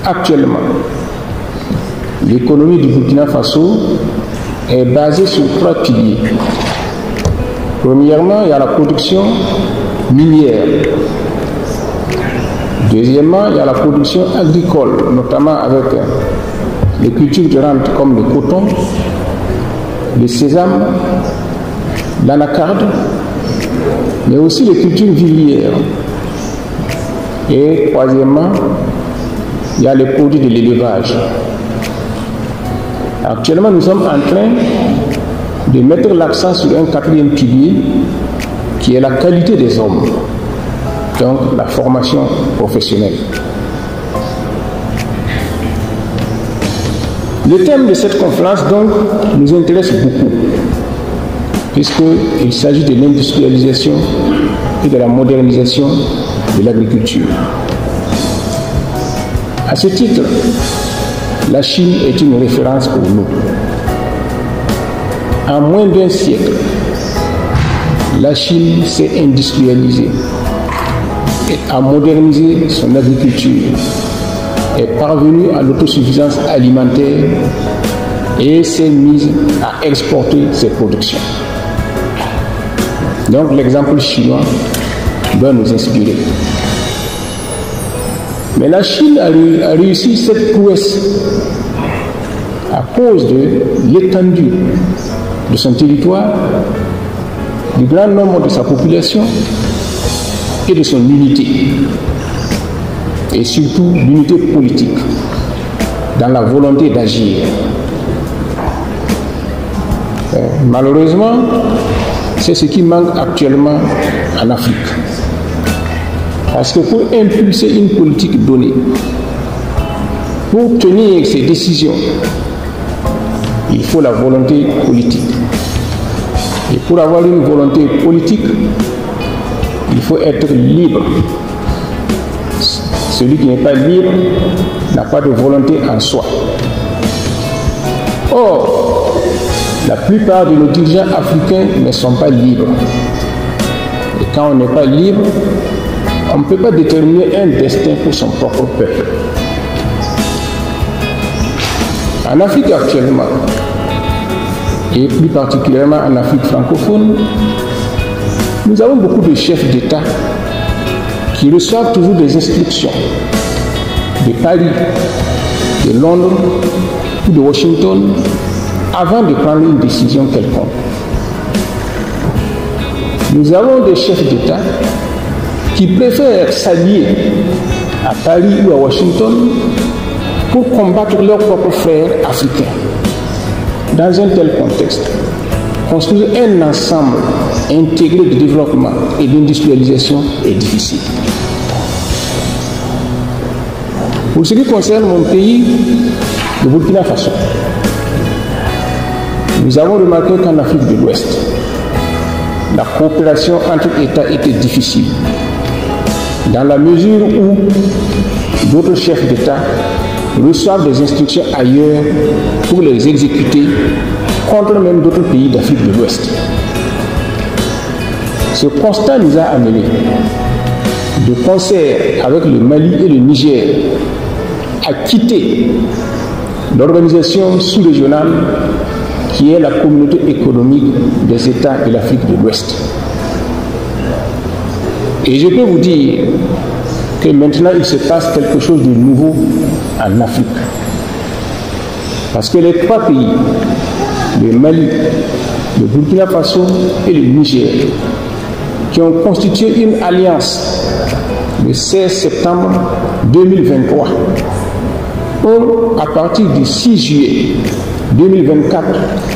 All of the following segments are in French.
Actuellement, l'économie du Burkina Faso est basée sur 3 piliers. Premièrement, il y a la production minière. Deuxièmement, il y a la production agricole, notamment avec les cultures de rente comme le coton, le sésame, l'anacarde, mais aussi les cultures vivrières. Et troisièmement, il y a les produits de l'élevage. Actuellement, nous sommes en train de mettre l'accent sur un 4e pilier qui est la qualité des hommes, donc la formation professionnelle. Le thème de cette conférence donc nous intéresse beaucoup, puisqu'il s'agit de l'industrialisation et de la modernisation de l'agriculture. À ce titre, la Chine est une référence pour nous. En moins d'1 siècle, la Chine s'est industrialisée et a modernisé son agriculture, est parvenue à l'autosuffisance alimentaire et s'est mise à exporter ses productions. Donc l'exemple chinois doit nous inspirer. Mais la Chine a réussi cette prouesse à cause de l'étendue de son territoire, du grand nombre de sa population et de son unité, et surtout l'unité politique, dans la volonté d'agir. Malheureusement, c'est ce qui manque actuellement en Afrique. Parce que pour impulser une politique donnée, pour tenir ses décisions, il faut la volonté politique. Et pour avoir une volonté politique, il faut être libre. Celui qui n'est pas libre n'a pas de volonté en soi. Or, la plupart de nos dirigeants africains ne sont pas libres. Et quand on n'est pas libre, on ne peut pas déterminer un destin pour son propre peuple. En Afrique actuellement, et plus particulièrement en Afrique francophone, nous avons beaucoup de chefs d'État qui reçoivent toujours des instructions de Paris, de Londres ou de Washington avant de prendre une décision quelconque. Nous avons des chefs d'État qui préfèrent s'allier à Paris ou à Washington pour combattre leurs propres frères africains. Dans un tel contexte, construire un ensemble intégré de développement et d'industrialisation est difficile. Pour ce qui concerne mon pays, le Burkina Faso, nous avons remarqué qu'en Afrique de l'Ouest, la coopération entre États était difficile, dans la mesure où d'autres chefs d'État reçoivent des instructions ailleurs pour les exécuter contre même d'autres pays d'Afrique de l'Ouest. Ce constat nous a amenés, de concert avec le Mali et le Niger, à quitter l'organisation sous-régionale qui est la communauté économique des États de l'Afrique de l'Ouest. Et je peux vous dire que maintenant il se passe quelque chose de nouveau en Afrique. Parce que les 3 pays, le Mali, le Burkina Faso et le Niger, qui ont constitué une alliance le 16 septembre 2023, ont, à partir du 6 juillet 2024,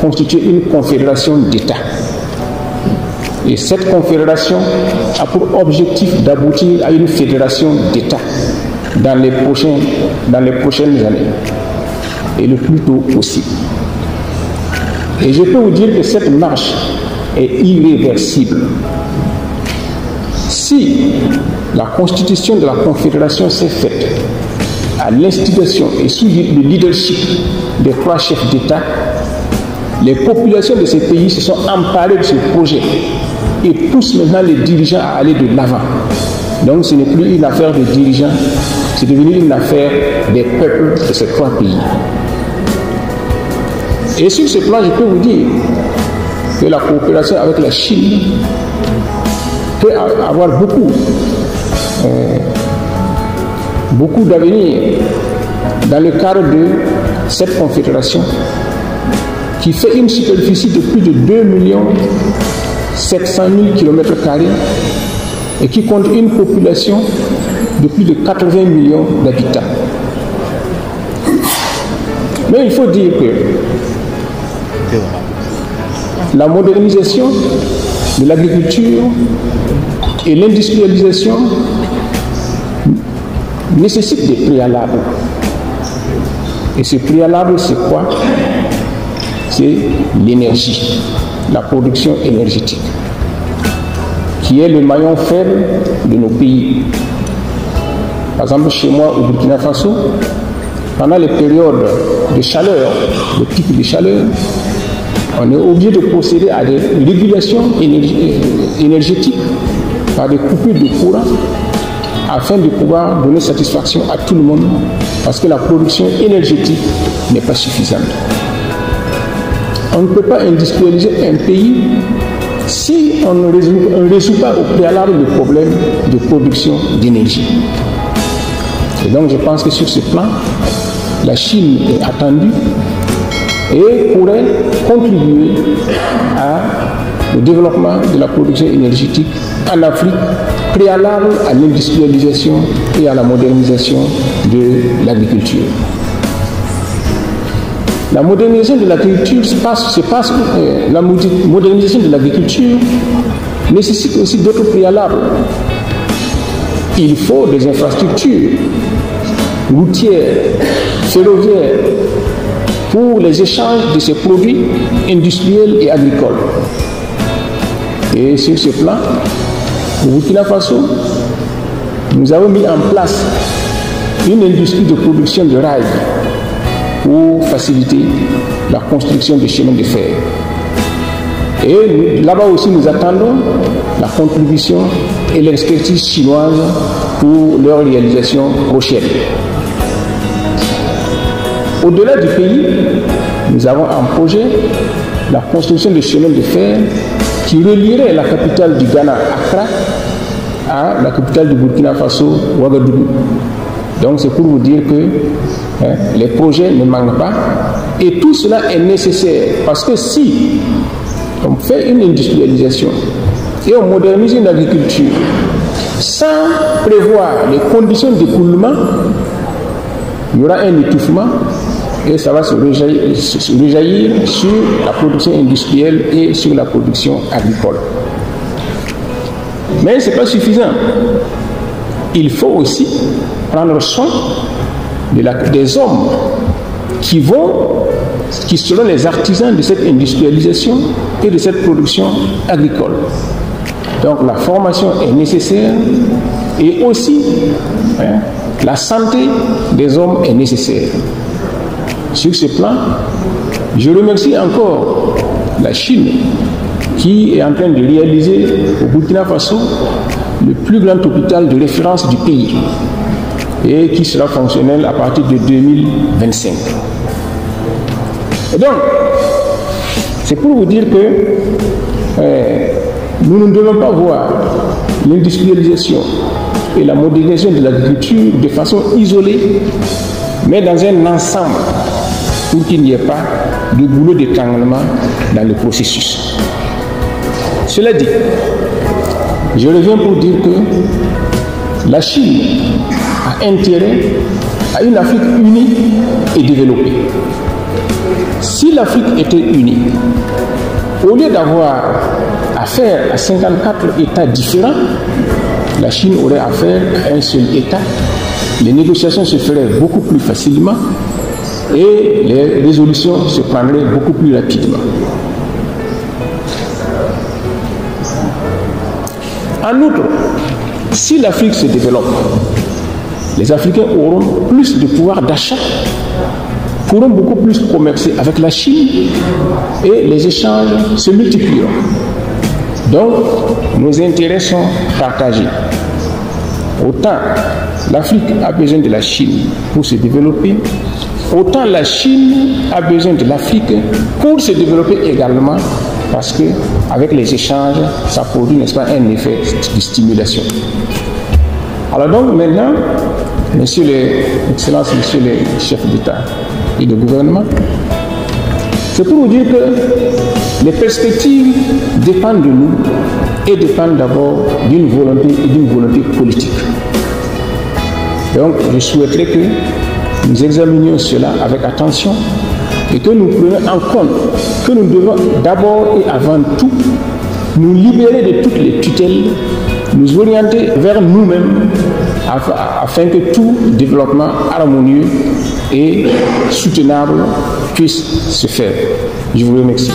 constitué une confédération d'États. Et cette confédération a pour objectif d'aboutir à une fédération d'États dans les prochaines années, et le plus tôt possible. Et je peux vous dire que cette marche est irréversible. Si la constitution de la confédération s'est faite à l'instigation et sous le leadership des 3 chefs d'État, les populations de ces pays se sont emparées de ce projet et poussent maintenant les dirigeants à aller de l'avant. Donc ce n'est plus une affaire de dirigeants, c'est devenu une affaire des peuples de ces trois pays. Et sur ce plan, je peux vous dire que la coopération avec la Chine peut avoir beaucoup d'avenir dans le cadre de cette confédération qui fait une superficie de plus de 2 700 000 km² et qui compte une population de plus de 80 millions d'habitants. Mais il faut dire que la modernisation de l'agriculture et l'industrialisation nécessitent des préalables. Et ces préalables, c'est quoi? C'est l'énergie, la production énergétique, qui est le maillon faible de nos pays. Par exemple, chez moi, au Burkina Faso, pendant les périodes de chaleur, de pic de chaleur, on est obligé de procéder à des régulations énergétiques par des coupures de courant afin de pouvoir donner satisfaction à tout le monde parce que la production énergétique n'est pas suffisante. On ne peut pas industrialiser un pays si on ne résout pas au préalable le problème de production d'énergie. Et donc je pense que sur ce plan, la Chine est attendue et pourrait contribuer au développement de la production énergétique en Afrique, préalable à l'industrialisation et à la modernisation de l'agriculture. La modernisation de l'agriculture la modernisation de l'agriculture nécessite aussi d'autres préalables. Il faut des infrastructures routières, ferroviaires, pour les échanges de ces produits industriels et agricoles. Et sur ce plan, au Burkina Faso, nous avons mis en place une industrie de production de rails pour faciliter la construction des chemins de fer. Et là-bas aussi, nous attendons la contribution et l'expertise chinoise pour leur réalisation prochaine. Au-delà du pays, nous avons en projet la construction de chemins de fer qui relierait la capitale du Ghana, Accra, à la capitale du Burkina Faso, Ouagadougou. Donc c'est pour vous dire que les projets ne manquent pas et tout cela est nécessaire parce que si on fait une industrialisation et on modernise une agriculture sans prévoir les conditions d'écoulement, il y aura un étouffement et ça va se rejaillir sur la production industrielle et sur la production agricole. Mais ce n'est pas suffisant. Il faut aussi prendre soin des hommes qui seront les artisans de cette industrialisation et de cette production agricole. Donc la formation est nécessaire et aussi la santé des hommes est nécessaire. Sur ce plan, je remercie encore la Chine qui est en train de réaliser au Burkina Faso le plus grand hôpital de référence du pays et qui sera fonctionnel à partir de 2025. Et donc, c'est pour vous dire que nous ne devons pas voir l'industrialisation et la modernisation de l'agriculture de façon isolée, mais dans un ensemble pour qu'il n'y ait pas de goulot d'étranglement dans le processus. Cela dit, je reviens pour dire que la Chine a intérêt à une Afrique unie et développée. Si l'Afrique était unie, au lieu d'avoir affaire à 54 États différents, la Chine aurait affaire à un seul État. Les négociations se feraient beaucoup plus facilement et les résolutions se prendraient beaucoup plus rapidement. En outre, si l'Afrique se développe, les Africains auront plus de pouvoir d'achat, pourront beaucoup plus commercer avec la Chine et les échanges se multiplieront. Donc, nos intérêts sont partagés. Autant l'Afrique a besoin de la Chine pour se développer, autant la Chine a besoin de l'Afrique pour se développer également, parce que avec les échanges, ça produit, n'est-ce pas, un effet de stimulation. Alors donc maintenant, Messieurs les chefs d'État et de gouvernement, c'est pour vous dire que les perspectives dépendent de nous et dépendent d'abord d'une volonté politique. Donc je souhaiterais que nous examinions cela avec attention et que nous prenions en compte que nous devons d'abord et avant tout nous libérer de toutes les tutelles, nous orienter vers nous-mêmes afin que tout développement harmonieux et soutenable puisse se faire. Je vous remercie.